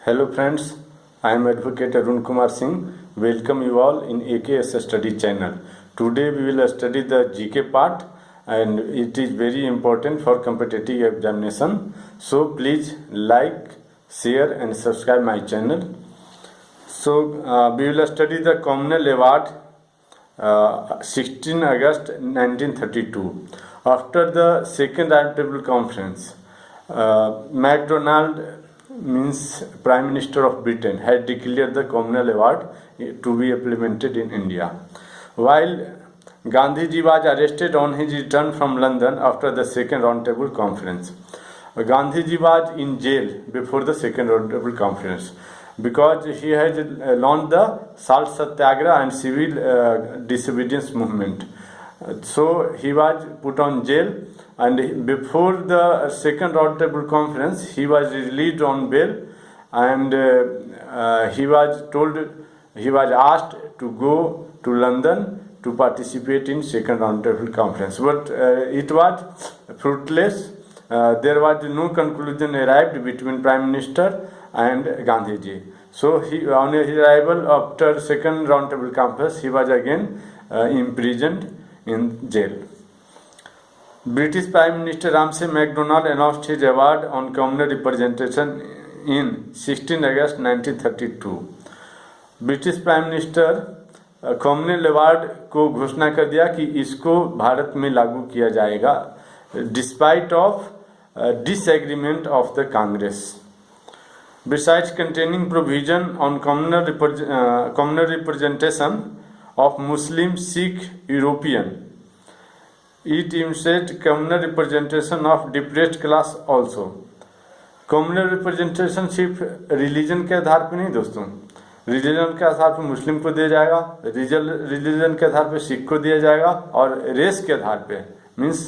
Hello friends, I am Advocate Arun Kumar Singh. Welcome you all in AKS Study channel. Today we will study the GK part and it is very important for competitive examination. So please like, share and subscribe my channel. So we will study the Communal Award 16 August 1932. After the second roundtable conference, MacDonald means Prime Minister of Britain had declared the Communal Award to be implemented in India. While Gandhiji was arrested on his return from London after the second roundtable conference. Gandhiji was in jail before the second roundtable conference because he had launched the Salt Satyagraha and civil disobedience movement. So he was put on jail, and before the second roundtable conference he was released on bail, and he was asked to go to London to participate in second roundtable conference, but it was fruitless. There was no conclusion arrived between Prime Minister and Gandhiji. So on his arrival after second roundtable conference, he was again imprisoned in jail. British Prime Minister Ramsay MacDonald announced his award on communal representation in 16 August 1932. British prime minister Commonwealth award को घोषणा कर दिया कि इसको भारत में लागू किया जाएगा despite of disagreement of the Congress. Besides containing provision on communal representation of Muslim, Sikh, European, it instead communal representation of depressed class also. Communal representation सिर्फ रिलीजन के आधार पर नहीं दोस्तों, रिलीजन के आधार पर मुस्लिम को दिया जाएगा, रिलीजन के आधार पर सिख को दिया जाएगा, और रेस के आधार पे मीन्स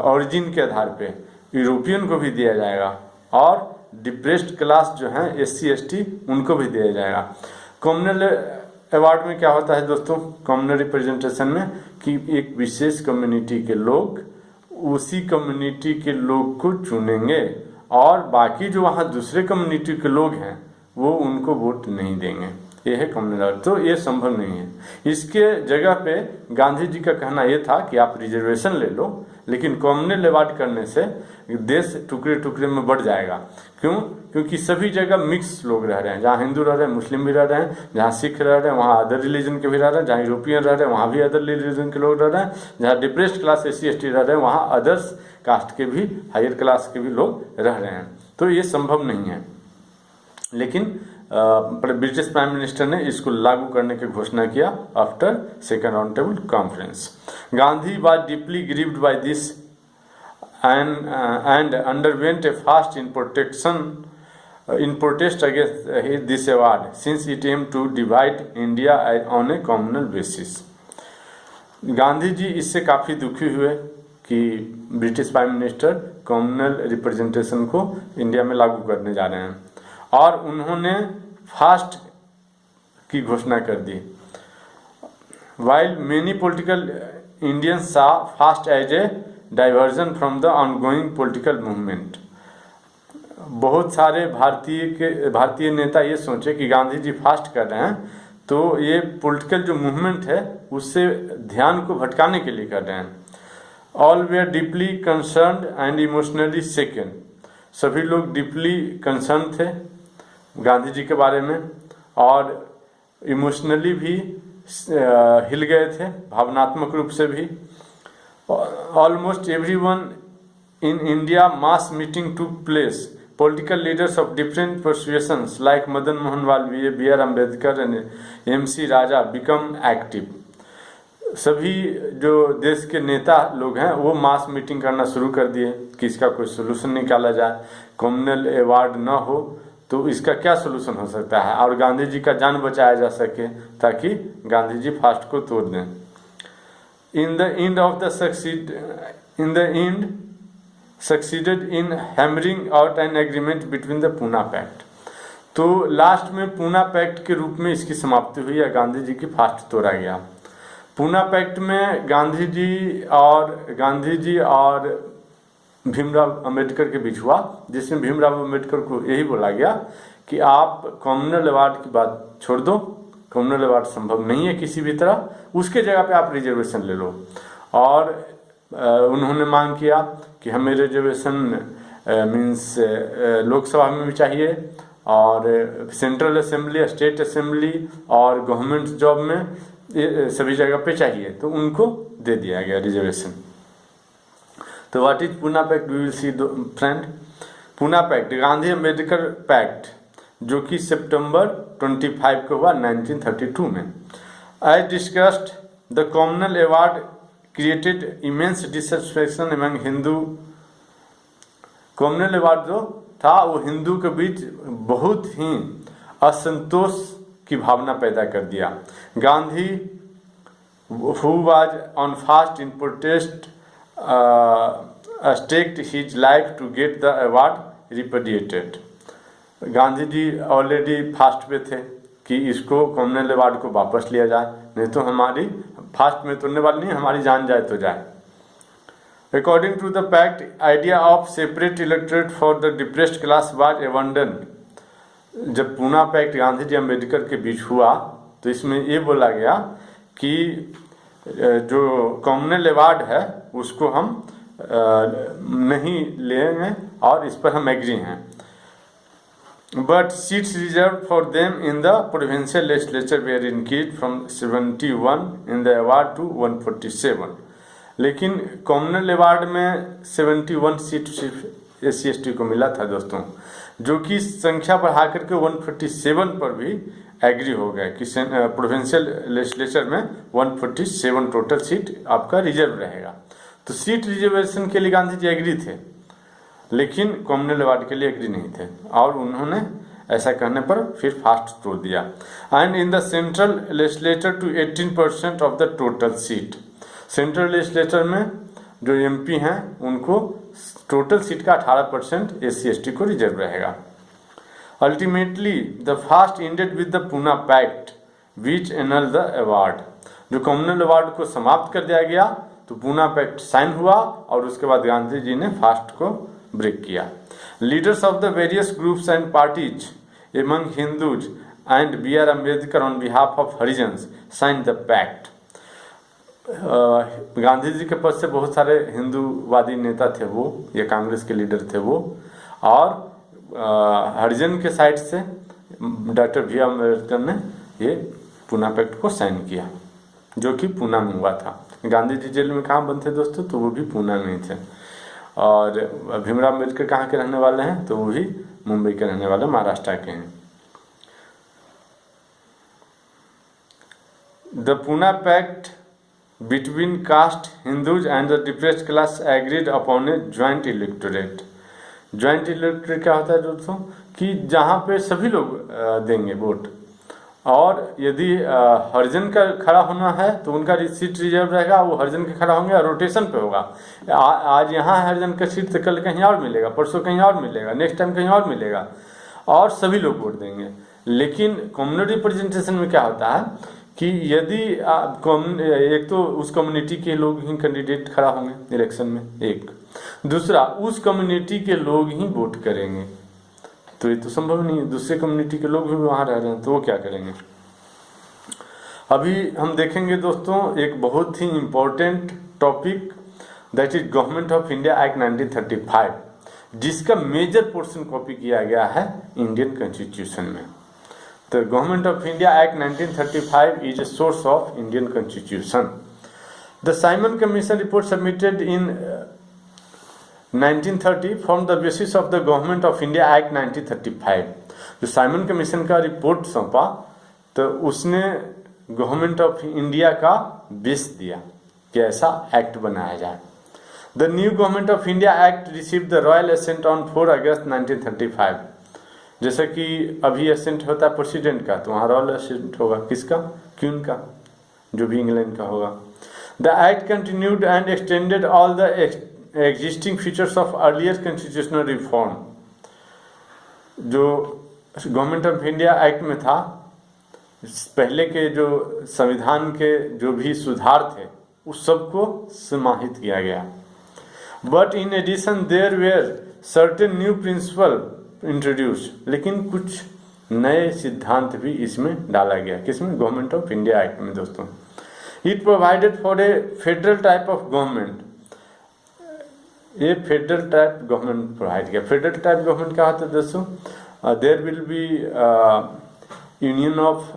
ओरिजिन के आधार पे यूरोपियन को भी दिया जाएगा, और डिप्रेस्ड क्लास जो हैं SC ST उनको भी दिया जाएगा। कम्युनल अवार्ड में क्या होता है दोस्तों, कम्युनल रिप्रेजेंटेशन में कि एक विशेष कम्युनिटी के लोग उसी कम्युनिटी के लोग को चुनेंगे और बाकी जो वहाँ दूसरे कम्युनिटी के लोग हैं वो उनको वोट नहीं देंगे। ये है कम्युनल अवार्ड। तो ये संभव नहीं है। इसके जगह पे गांधी जी का कहना ये था कि आप रिजर्वेशन ले लो, लेकिन कम्युनल अवार्ड करने से देश टुकड़े टुकड़े में बढ़ जाएगा। क्यों? क्योंकि सभी जगह मिक्स लोग रह रहे हैं, जहाँ हिंदू रह रहे हैं, मुस्लिम भी रह रहे हैं, जहाँ सिख रह रहे हैं वहाँ अदर रिलीजन के भी रह रहे हैं, जहाँ यूरोपियन रह रहे हैं वहाँ भी अदर रिलीजन के लोग रह रहे हैं, जहाँ डिप्रेस्ड क्लास SC ST रह रहे हैं वहाँ अदर्स कास्ट के भी हायर क्लास के भी लोग रह रहे हैं। तो ये संभव नहीं है, लेकिन ब्रिटिश प्राइम मिनिस्टर ने इसको लागू करने की घोषणा किया after second round table conference. Gandhi was deeply grieved by this and underwent a fast in protest against this award, since it aimed to divide India on a communal basis. Gandhi ji इससे काफ़ी दुखी हुए कि British prime minister communal representation को India में लागू करने जा रहे हैं, और उन्होंने फास्ट की घोषणा कर दी। While many political Indians saw fast as a diversion from the ongoing political movement, बहुत सारे भारतीय नेता ये सोचे कि गांधी जी फास्ट कर रहे हैं तो ये पॉलिटिकल जो मूवमेंट है उससे ध्यान को भटकाने के लिए कर रहे हैं। All were deeply concerned and emotionally shaken. सभी लोग डीपली कंसर्न थे गांधी जी के बारे में और इमोशनली भी हिल गए थे, भावनात्मक रूप से भी। Almost everyone in India mass meeting took place. Political leaders of different persuasions like Madan Mohan Malviya, B.R. Ambedkar and M.C. Raja become active. सभी जो देश के नेता लोग हैं वो मास मीटिंग करना शुरू कर दिए कि इसका कोई सोल्यूशन निकाला जाए। कम्युनल अवार्ड ना हो तो इसका क्या सोल्यूशन हो सकता है और गांधी जी का जान बचाया जा सके, ताकि गांधी जी फास्ट को तोड़ दें। In the end succeeded in hammering out an agreement between the Pune Pact. तो लास्ट में पूना पैक्ट के रूप में इसकी समाप्ति हुई या गांधी जी की फास्ट तोड़ा गया। पूना पैक्ट में गांधी जी और भीमराव अंबेडकर के बीच हुआ, जिसमें भीमराव अंबेडकर को यही बोला गया कि आप कम्युनल अवार्ड की बात छोड़ दो, कम्युनल अवार्ड संभव नहीं है किसी भी तरह, उसके जगह पे आप रिजर्वेशन ले लो। और उन्होंने मांग किया कि हमें रिजर्वेशन मीन्स लोकसभा में भी चाहिए और सेंट्रल असेंबली, स्टेट असेंबली और गवर्नमेंट जॉब में सभी जगह पे चाहिए, तो उनको दे दिया गया रिजर्वेशन। तो what is Poona pact, we will see friend. Poona pact, Gandhi Ambedkar pact, जो कि सितंबर 25 को हुआ 1932 में। As discussed, the communal award created immense dissatisfaction among Hindu. Communal award जो था वो हिंदू के बीच बहुत ही असंतोष की भावना पैदा कर दिया। Gandhi who was on fast in protest staked his life to get the award repudiated। Gandhi ji already fast पे थे कि इसको कम्युनल अवार्ड को वापस लिया जाए, नहीं तो हमारी फास्ट में तुरने वाली नहीं, हमारी जान जाए तो जाए। According to the pact, idea of separate electorate for the depressed class was abandon. जब पूना पैक्ट गांधी जी अम्बेडकर के बीच हुआ तो इसमें ये बोला गया कि जो कम्युनल अवार्ड है उसको हम नहीं लेंगे और इस पर हम एग्री हैं। But seats reserve for them in the provincial legislature were increase from 71 in the award to 147। लेकिन कम्युनल अवार्ड में 71 सीट सिर्फ SC/ST को मिला था दोस्तों, जो कि संख्या बढ़ा करके 147 पर भी एग्री हो गया कि प्रोविंशियल लेजिस्लेचर में 147 टोटल सीट आपका रिजर्व रहेगा। तो सीट रिजर्वेशन के लिए गांधी जी एग्री थे, लेकिन कम्युनल अवार्ड के लिए एग्री नहीं थे, और उन्होंने ऐसा करने पर फिर फास्ट तोड़ दिया। And in the central legislature to 18% of the total seat. Central legislature में जो MP हैं उनको टोटल सीट का 18% SC/ST को रिजर्व रहेगा। Ultimately the fast ended with the Poona pact which annul the award. जो कम्युनल अवार्ड को समाप्त कर दिया गया तो पूना पैक्ट साइन हुआ और उसके बाद गांधी जी ने फास्ट को ब्रेक किया। Leaders of the various groups and parties among Hindus and B.R. Ambedkar on behalf of Harijans sign the pact. Gandhi ji के पद से बहुत सारे हिंदूवादी नेता थे वो, ये कांग्रेस के लीडर थे वो, और हरिजन के साइड से डॉक्टर B.R. अम्बेडकर ने ये पूना पैक्ट को साइन किया, जो कि पूना में हुआ था। गांधी जी जेल में कहाँ बंद थे दोस्तों, तो वो भी पूना में ही थे। और भीमराव अम्बेडकर कहाँ के रहने वाले हैं, तो वो भी मुंबई के रहने वाले, महाराष्ट्र के हैं। The Poona pact between caste Hindus and the depressed class agreed upon a joint electorate। Joint electorate क्या होता है दोस्तों, कि जहाँ पे सभी लोग देंगे वोट, और यदि हरिजन का खड़ा होना है तो उनका सीट रिजर्व रहेगा, वो हरिजन के खड़ा होंगे और रोटेशन पे होगा। आज यहाँ हरिजन का सीट तो कल कहीं और मिलेगा, परसों कहीं और मिलेगा, नेक्स्ट टाइम कहीं और मिलेगा, और सभी लोग वोट देंगे। लेकिन कम्युनल रिप्रेजेंटेशन में क्या होता है कि यदि एक तो उस कम्युनिटी के लोग ही कैंडिडेट खड़ा होंगे इलेक्शन में, एक दूसरा उस कम्युनिटी के लोग ही वोट करेंगे, तो ये तो संभव नहीं है। दूसरे कम्युनिटी के लोग भी वहाँ रह रहे हैं तो वो क्या करेंगे। अभी हम देखेंगे दोस्तों एक बहुत ही important topic, that is government of India act 1935, जिसका मेजर पोर्शन कॉपी किया गया है इंडियन कॉन्स्टिट्यूशन में। The Government of India Act 1935 is a source of Indian Constitution. The Simon Commission report submitted in 1930 formed the basis of the Government of India Act 1935. जो Simon commission का report सौंपा तो उसने government of India का base दिया कि ऐसा act बनाया जाए। The new government of India act received the royal assent on 4 August 1935। जैसे कि अभी असेंट होता है प्रेसिडेंट का, तो वहाँ रॉयल असेंट होगा किसका, क्वीन का, जो भी इंग्लैंड का होगा। The act continued and extended all the existing features of earlier constitutional reform. जो गवर्नमेंट ऑफ इंडिया एक्ट में था, पहले के जो संविधान के जो भी सुधार थे उस सबको समाहित किया गया। But in addition there were certain new principle introduce, लेकिन कुछ नए सिद्धांत भी इसमें डाला गया। किसमें? गवर्नमेंट ऑफ इंडिया एक्ट में दोस्तों। It provided for a federal type of government, ये फेडरल टाइप गवर्नमेंट प्रोवाइड किया। फेडरल टाइप गवर्नमेंट क्या होता है दोस्तों? There will be union of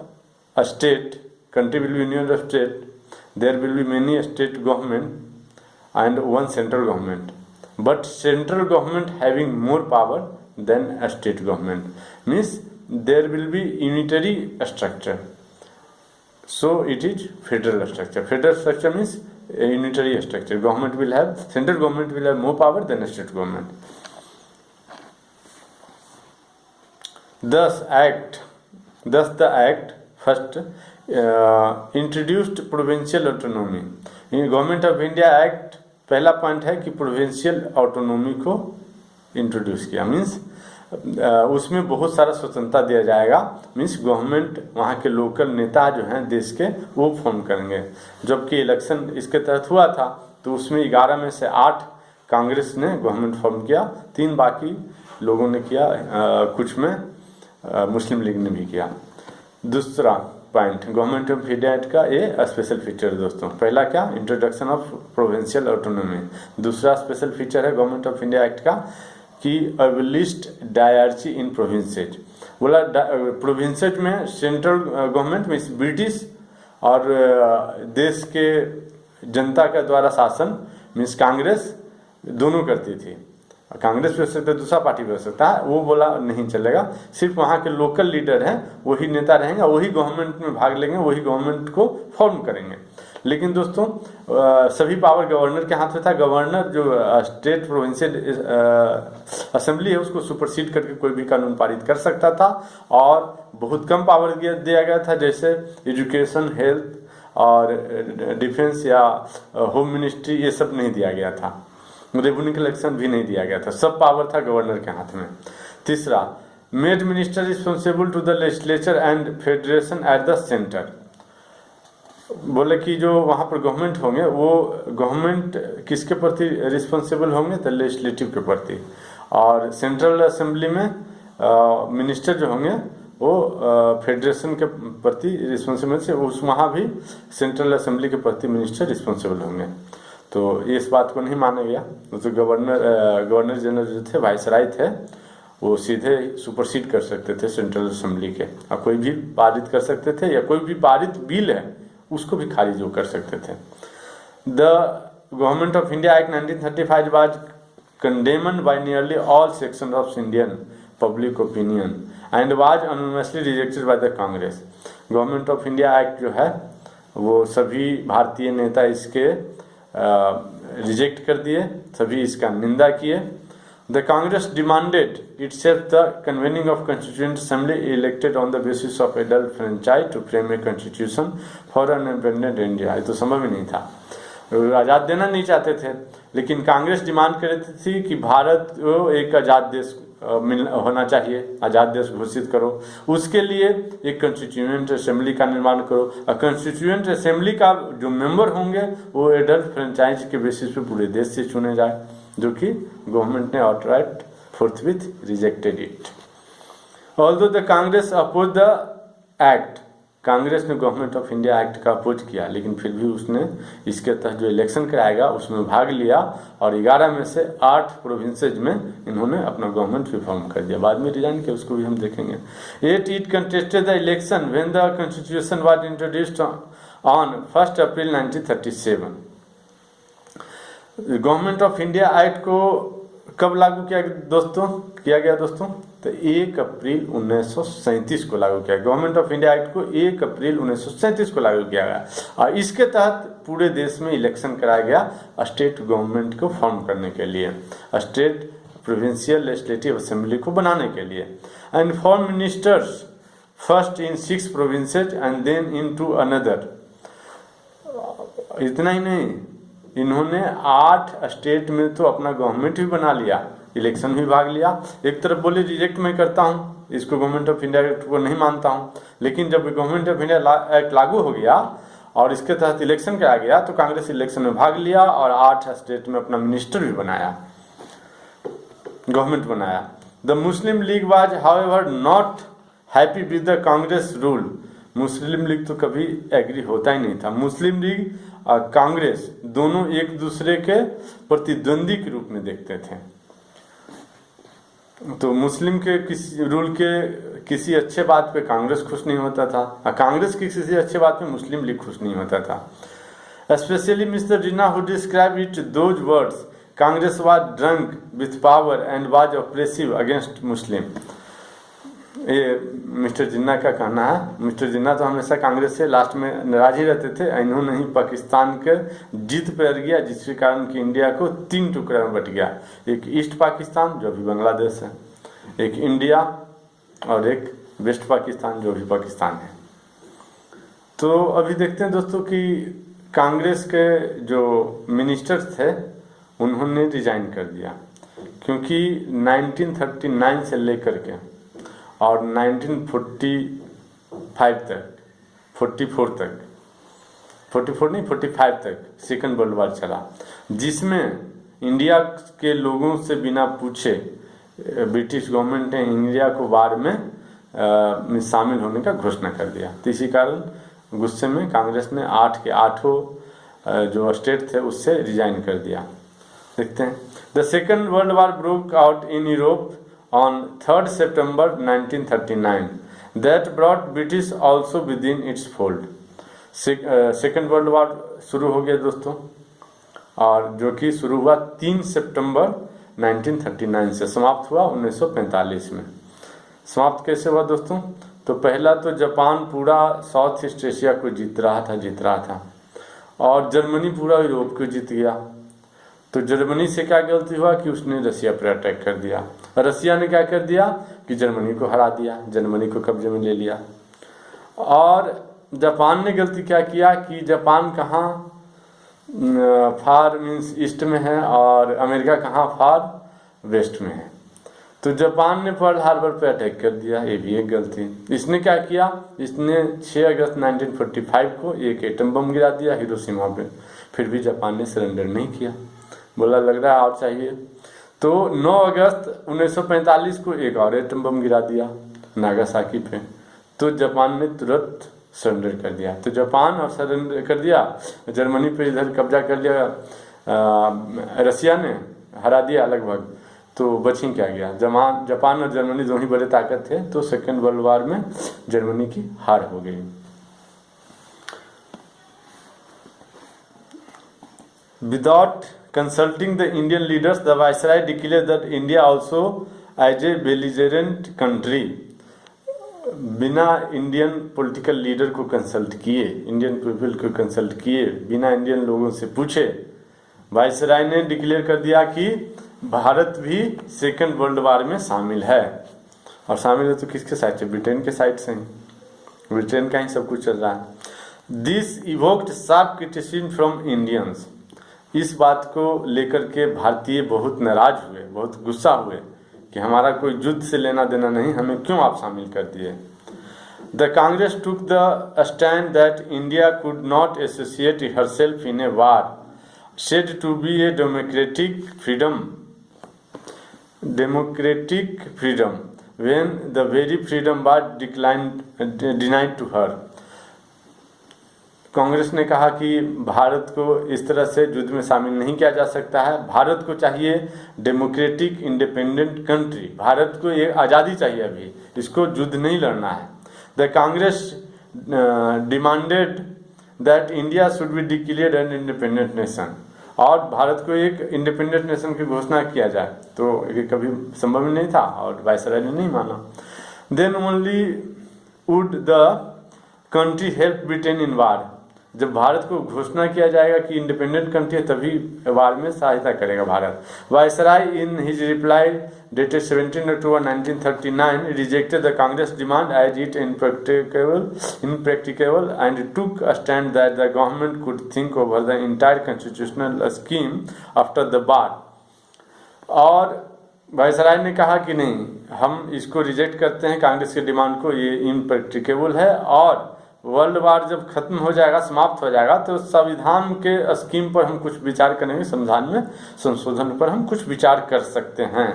a state, country will be union of state, there will be many state government and one central government, but central government having more power than a state government, means there will be unitary structure, so it is federal structure. Federal structure means a unitary structure. Government will have, central government will have more power than a state government. Thus the act first introduced provincial autonomy. Government of India act पहला point है कि provincial autonomy को introduce किया, means उसमें बहुत सारा स्वतंत्रता दिया जाएगा। मीन्स गवर्नमेंट वहाँ के लोकल नेता जो हैं देश के वो फॉर्म करेंगे। जबकि इलेक्शन इसके तहत हुआ था तो उसमें 11 में से 8 कांग्रेस ने गवर्नमेंट फॉर्म किया, 3 बाकी लोगों ने किया, कुछ में मुस्लिम लीग ने भी किया। दूसरा point government of India act का ये स्पेशल फीचर है दोस्तों। पहला क्या? Introduction of provincial autonomy. दूसरा स्पेशल फीचर है गवर्नमेंट ऑफ इंडिया एक्ट का कि अबलिश्ड डायरची इन प्रोविंसेज। बोला प्रोविंसेज में सेंट्रल गवर्नमेंट में ब्रिटिश और देश के जनता के द्वारा शासन मीन्स कांग्रेस दोनों करती थी। कांग्रेस भी हो सकता है, दूसरा पार्टी भी हो सकता है, वो बोला नहीं चलेगा, सिर्फ वहाँ के लोकल लीडर हैं वही नेता रहेंगे, वही गवर्नमेंट में भाग लेंगे, वही गवर्नमेंट को फॉर्म करेंगे। लेकिन दोस्तों सभी पावर गवर्नर के हाथ में था। गवर्नर जो स्टेट प्रोविंशियल असेंबली है उसको सुपरसीड करके कोई भी कानून पारित कर सकता था, और बहुत कम पावर दिया गया था, जैसे एजुकेशन, हेल्थ और डिफेंस या होम मिनिस्ट्री, ये सब नहीं दिया गया था। रेवेन्यू कलेक्शन भी नहीं दिया गया था, सब पावर था गवर्नर के हाथ में। तीसरा, made minister responsible to the legislature and federation at the centre. बोले कि जो वहाँ पर गवर्नमेंट होंगे वो गवर्नमेंट किसके प्रति रिस्पॉन्सिबल होंगे? तो लेजिस्लेटिव के प्रति, और सेंट्रल असेंबली में मिनिस्टर जो होंगे वो फेडरेशन के प्रति रिस्पॉन्सिबल से, उस वहाँ भी सेंट्रल असेंबली के प्रति मिनिस्टर रिस्पॉन्सिबल होंगे। तो इस बात को नहीं माना गया। तो गवर्नर जनरल जो थे, वाइसराय थे, वो सीधे सुपरसीड कर सकते थे सेंट्रल असेंबली के, और कोई भी पारित कर सकते थे, या कोई भी पारित बिल है उसको भी खारिज वो कर सकते थे। The government of India act 1935 was condemned bye nearly all section of Indian public opinion and was anonymously rejected by the Congress. Government of India act जो है वो सभी भारतीय नेता इसके रिजेक्ट कर दिए, सभी इसका निंदा किए। The Congress demanded itself the convening of constituent assembly elected on the basis of adult franchise to frame a constitution for an independent India। ये तो संभव ही नहीं था, आज़ाद देना नहीं चाहते थे, लेकिन कांग्रेस डिमांड कर रही थी कि भारत को एक आज़ाद देश होना चाहिए, आज़ाद देश घोषित करो, उसके लिए एक कंस्टिट्यूएंट असेंबली का निर्माण करो, और कंस्टिट्यूएंट असेंबली का जो मेंबर होंगे वो एडल्ट फ्रेंचाइज के बेसिस पे पूरे देश से चुने जाए, जो कि गवर्नमेंट ने outright forthwith rejected it. Although the Congress opposed the act, Congress ने गवर्नमेंट ऑफ इंडिया एक्ट का अपोज किया, लेकिन फिर भी उसने इसके तहत जो इलेक्शन कराएगा उसमें भाग लिया, और 11 में से 8 प्रोविंसेज में इन्होंने अपना गवर्नमेंट भी फॉर्म कर दिया। बाद में रिजाइन किया, उसको भी हम देखेंगे। It contested the election when the constitution was introduced on 1 April 1937। Government of India act को कब लागू किया गया दोस्तों? तो 1 अप्रैल 1937 को लागू किया। गवर्नमेंट ऑफ इंडिया एक्ट को 1 अप्रैल 1937 को लागू किया गया, और इसके तहत पूरे देश में इलेक्शन कराया गया स्टेट गवर्नमेंट को फॉर्म करने के लिए, स्टेट प्रोविंशियल लेजिस्लेटिव असेंबली को बनाने के लिए। And form ministers first in 6 provinces and then in 2 another. इतना ही नहीं, इन्होंने 8 स्टेट में तो अपना गवर्नमेंट भी बना लिया, इलेक्शन भी भाग लिया। एक तरफ बोले रिजेक्ट मैं करता हूँ, इसको गवर्नमेंट ऑफ इंडिया एक्ट को नहीं मानता हूँ, लेकिन जब गवर्नमेंट ऑफ इंडिया एक्ट लागू हो गया और इसके तहत इलेक्शन कराया गया, तो कांग्रेस इलेक्शन में भाग लिया और 8 स्टेट में अपना मिनिस्टर भी बनाया, गवर्नमेंट बनाया। The Muslim league was however not happy with the Congress rule. Muslim league तो कभी एग्री होता ही नहीं था। मुस्लिम लीग और कांग्रेस दोनों एक दूसरे के प्रतिद्वंदी के रूप में देखते थे। तो मुस्लिम के किसी रूल के किसी अच्छे बात पे कांग्रेस खुश नहीं होता था, और कांग्रेस की किसी अच्छे बात पे मुस्लिम लीग खुश नहीं होता था। Specially mister Jinnah who describe it those words, Congress was drunk with power and was oppressive against मुस्लिम। ये मिस्टर जिन्ना का कहना है। मिस्टर जिन्ना तो हमेशा कांग्रेस से लास्ट में नाराज ही रहते थे। इन्होंने ही पाकिस्तान के जीत पर गया, जिसके कारण कि इंडिया को 3 टुकड़े में बट गया। एक ईस्ट पाकिस्तान जो अभी बांग्लादेश है, एक इंडिया और एक वेस्ट पाकिस्तान जो अभी पाकिस्तान है। तो अभी देखते हैं दोस्तों कि कांग्रेस के जो मिनिस्टर्स थे उन्होंने रिजाइन कर दिया, क्योंकि 1939 से लेकर के और 1945 तक 45 तक सेकंड वर्ल्ड वार चला, जिसमें इंडिया के लोगों से बिना पूछे ब्रिटिश गवर्नमेंट ने इंडिया को वार में शामिल होने का घोषणा कर दिया। तो इसी कारण गुस्से में कांग्रेस ने 8 के 8 जो स्टेट थे उससे रिजाइन कर दिया। देखते हैं। The second world war broke out in Europe on 3rd September 1939 that brought British also within its fold। Second world war शुरू हो गया दोस्तों, और जो कि शुरू हुआ 3 सितंबर 1939 से, समाप्त हुआ 1945 में। समाप्त कैसे हुआ दोस्तों? तो पहला तो जापान पूरा साउथ ईस्ट एशिया को जीत रहा था और जर्मनी पूरा यूरोप को जीत गया। तो जर्मनी से क्या गलती हुआ कि उसने रसिया पर अटैक कर दिया। रसिया ने क्या कर दिया कि जर्मनी को हरा दिया, जर्मनी को कब्जे में ले लिया। और जापान ने गलती क्या किया कि जापान कहाँ फार मीन्स ईस्ट में है और अमेरिका कहाँ फार वेस्ट में है। तो जापान ने पर्ल हार्बर पे अटैक कर दिया, ये भी एक गलती। इसने क्या किया, इसने 6 अगस्त 1945 को एक एटम बम गिरा दिया हिरोशिमा पे। फिर भी जापान ने सरेंडर नहीं किया, बोला लग रहा है और चाहिए। तो 9 अगस्त 1945 को एक और एटम बम गिरा दिया नागासाकी पे। तो जापान ने तुरंत सरेंडर कर दिया। तो जापान और सरेंडर कर दिया, जर्मनी पे इधर कब्जा कर लिया, रसिया ने हरा दिया लगभग। तो बची क्या गया, जापान और जर्मनी दोनों ही बड़े ताकत थे। तो सेकेंड वर्ल्ड वार में जर्मनी की हार हो गई। Without consulting the Indian leaders, the Viceroy declared that India also as a belligerent country। बिना इंडियन पॉलिटिकल लीडर को कंसल्ट किए, इंडियन पीपल को कंसल्ट किए, बिना इंडियन लोगों से पूछे, वाइसराय ने डिक्लेयर कर दिया कि भारत भी सेकेंड वर्ल्ड वार में शामिल है। और शामिल है तो किसके साइड से? ब्रिटेन के साइड से ही, ब्रिटेन का ही सब कुछ चल रहा है। This evoked sharp criticism from Indians. इस बात को लेकर के भारतीय बहुत नाराज हुए, बहुत गुस्सा हुए कि हमारा कोई युद्ध से लेना देना नहीं, हमें क्यों आप शामिल कर दिए। The Congress took the stand that India could not associate herself in a war said to be a democratic freedom when the very freedom was denied to her. Congress ने कहा कि भारत को इस तरह से युद्ध में शामिल नहीं किया जा सकता है। भारत को चाहिए डेमोक्रेटिक इंडिपेंडेंट कंट्री, भारत को ये आज़ादी चाहिए, अभी इसको युद्ध नहीं लड़ना है। The Congress demanded that India should be declared an independent nation, और भारत को एक इंडिपेंडेंट नेशन की घोषणा किया जाए। तो ये कभी संभव नहीं था और वायसराय ने नहीं माना। Then only would the country help Britain in war. जब भारत को घोषणा किया जाएगा कि इंडिपेंडेंट कंट्री है तभी वार में सहायता करेगा भारत। Viceroy in his reply dated 17 October 1939 rejected the Congress demand as it impracticable and took a stand that the government could think over the entire constitutional scheme after the war। और viceroy ने कहा कि नहीं, हम इसको रिजेक्ट करते हैं कांग्रेस के डिमांड को, ये इम्प्रैक्टिकेबल है और वर्ल्ड वार जब खत्म हो जाएगा, समाप्त हो जाएगा, तो संविधान के स्कीम पर हम कुछ विचार करेंगे, संविधान में संशोधन पर हम कुछ विचार कर सकते हैं।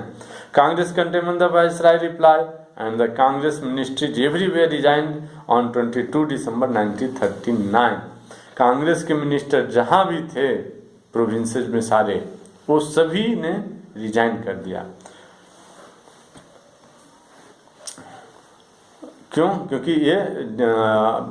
Congress condemn the viceroy reply and the Congress ministries everywhere resigned on 22 December 1939। Congress के मिनिस्टर जहां भी थे प्रोविंसेस में सारे, वो सभी ने रिजाइन कर दिया। क्यों? क्योंकि ये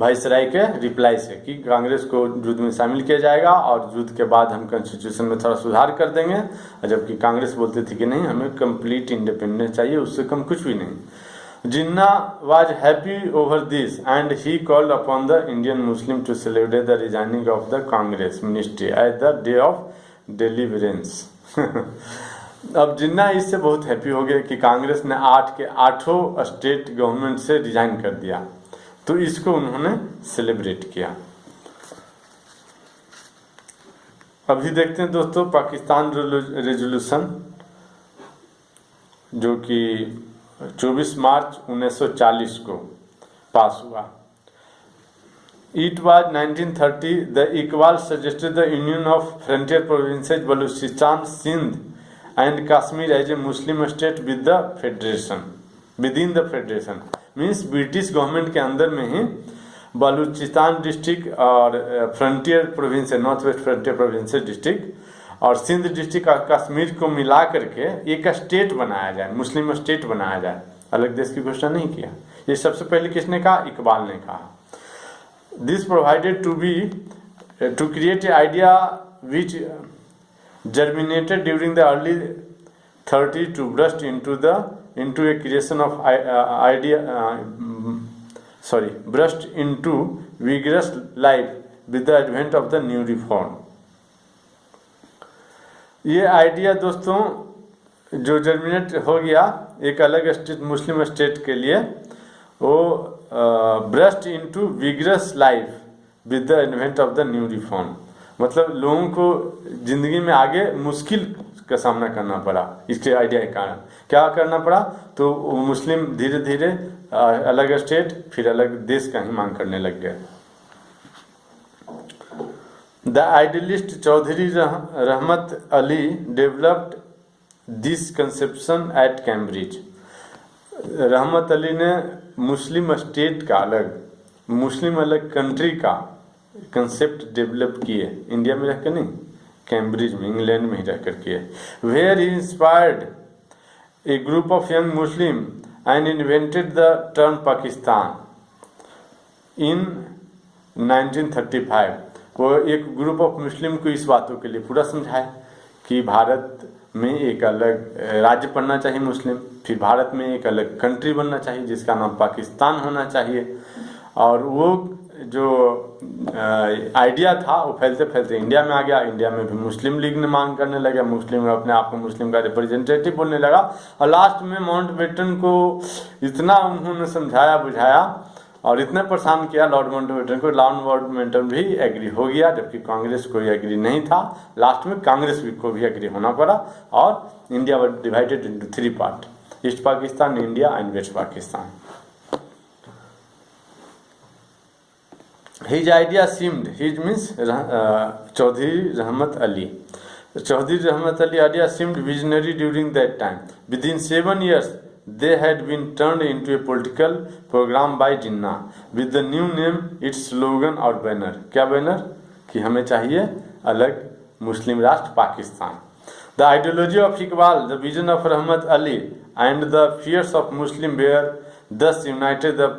वायसराय के रिप्लाई से कि कांग्रेस को युद्ध में शामिल किया जाएगा और युद्ध के बाद हम कॉन्स्टिट्यूशन में थोड़ा सुधार कर देंगे, जबकि कांग्रेस बोलती थी कि नहीं, हमें कंप्लीट इंडिपेंडेंस चाहिए, उससे कम कुछ भी नहीं। Jinnah was happy over this and he called upon the Indian Muslim to celebrate the resigning of the Congress ministry as the day of deliverance. अब जिन्ना इससे बहुत हैप्पी हो गए कि कांग्रेस ने 8 के 8 स्टेट गवर्नमेंट से रिजाइन कर दिया, तो इसको उन्होंने सेलिब्रेट किया। अभी देखते हैं दोस्तों पाकिस्तान रेजोल्यूशन, जो कि 24 मार्च 1940 को पास हुआ। It was 1930 the Iqbal suggested the union of frontier provinces Baluchistan, Sindh and Kashmir as a Muslim state with the federation, within the federation, means British government के अंदर में ही बलूचिस्तान डिस्ट्रिक्ट और frontier province, north west frontier province district और Sindh district और कश्मीर को मिला करके एक स्टेट बनाया जाए, मुस्लिम स्टेट बनाया जाए। अलग देश की घोषणा नहीं किया। ये सबसे पहले किसने कहा? इकबाल ने कहा। This provided to create an idea which germinated during the early 30s to burst into a creation of burst into vigorous life with the advent of the new reform। ये आइडिया दोस्तों जो जर्मिनेट हो गया एक अलग state, मुस्लिम state के लिए, वो burst into vigorous life with the advent of the new reform, मतलब लोगों को जिंदगी में आगे मुश्किल का सामना करना पड़ा इसके आइडिया के कारण। क्या करना पड़ा? तो मुस्लिम धीरे धीरे अलग स्टेट फिर अलग देश का ही मांग करने लग गए। The idealist Chaudhary Rahmat Ali developed this conception at Cambridge. Rahmat Ali ने मुस्लिम स्टेट का अलग, मुस्लिम अलग कंट्री का कंसेप्ट डेवलप किए, इंडिया में रहकर नहीं, कैम्ब्रिज में, इंग्लैंड में ही रहकर किए। Where he inspired a group of young Muslim and invented the term Pakistan in 1935। वो एक ग्रुप ऑफ मुस्लिम को इस बातों के लिए पूरा समझाए कि भारत में एक अलग राज्य बनना चाहिए मुस्लिम, फिर भारत में एक अलग कंट्री बनना चाहिए जिसका नाम पाकिस्तान होना चाहिए। और वो जो आइडिया था वो फैलते फैलते इंडिया में आ गया। इंडिया में भी मुस्लिम लीग ने मांग करने लगा, मुस्लिम अपने आप को मुस्लिम का रिप्रेजेंटेटिव बोलने लगा, और लास्ट में माउंटबेटन को इतना उन्होंने समझाया बुझाया और इतना परेशान किया लॉर्ड माउंटबेटन को, लॉर्ड माउंटबेटन भी एग्री हो गया, जबकि कांग्रेस कोई एग्री नहीं था। लास्ट में कांग्रेस को भी एग्री होना पड़ा और India was divided into 3 part, East Pakistan, India and West Pakistan. His idea seemed, his means Chaudhry Rahmat Ali. Chaudhry Rahmat Ali idea seemed visionary during that time. Within 7 years, they had been turned into a political program by Jinnah with the new name, its slogan और banner. क्या banner? कि हमें चाहिए अलग मुस्लिम राष्ट्र Pakistan. The ideology of Iqbal, the vision of Rahmat Ali and the fears of Muslim were thus united the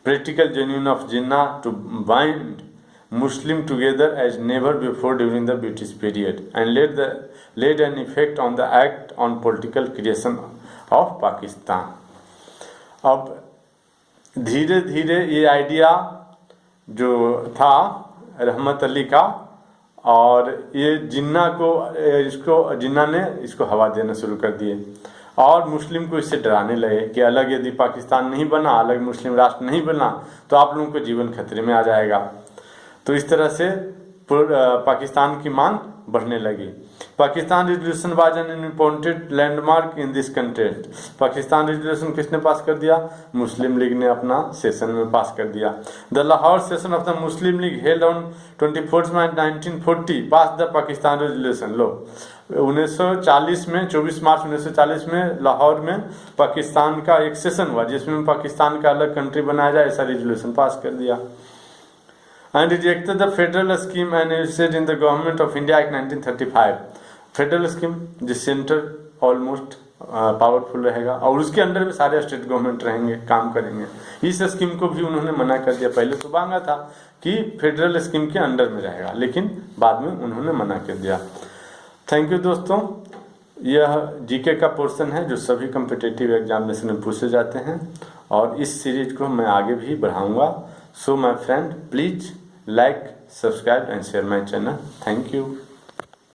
practical genuine of Jinnah to bind Muslim together as never before during the British period and laid an effect on the act on political creation of Pakistan। अब धीरे धीरे ये idea जो था रहमत अली का, और ये जिन्ना ने इसको हवा देना शुरू कर दिए और मुस्लिम को इससे डराने लगे कि अलग यदि पाकिस्तान नहीं बना, अलग मुस्लिम राष्ट्र नहीं बना तो आप लोगों को जीवन खतरे में आ जाएगा। तो इस तरह से पाकिस्तान की मांग बढ़ने लगी। Pakistan resolution was an important landmark in this contest. Pakistan resolution किसने पास कर दिया? मुस्लिम लीग ने अपना सेशन में पास कर दिया। The Lahore session of the Muslim League held on 24 March 1940 pass the Pakistan resolution. लो 1940 में 24 मार्च 1940 में लाहौर में पाकिस्तान का एक सेशन हुआ जिसमें पाकिस्तान का अलग कंट्री बनाया जाए ऐसा रेजोल्यूशन पास कर दिया। And rejected the federal scheme and in the government of India act 1935। Federal scheme जिस सेंटर ऑलमोस्ट पावरफुल रहेगा और उसके अंडर में सारे स्टेट गवर्नमेंट रहेंगे, काम करेंगे, इस स्कीम को भी उन्होंने मना कर दिया। पहले तो मांगा था कि फेडरल स्कीम के अंडर में रहेगा, लेकिन बाद में उन्होंने मना कर दिया। थैंक यू दोस्तों, यह जीके का पोर्शन है जो सभी कम्पिटिटिव एग्जामिनेशन में पूछे जाते हैं और इस सीरीज को मैं आगे भी बढ़ाऊंगा। So my friend, please like, subscribe and share my channel. Thank you.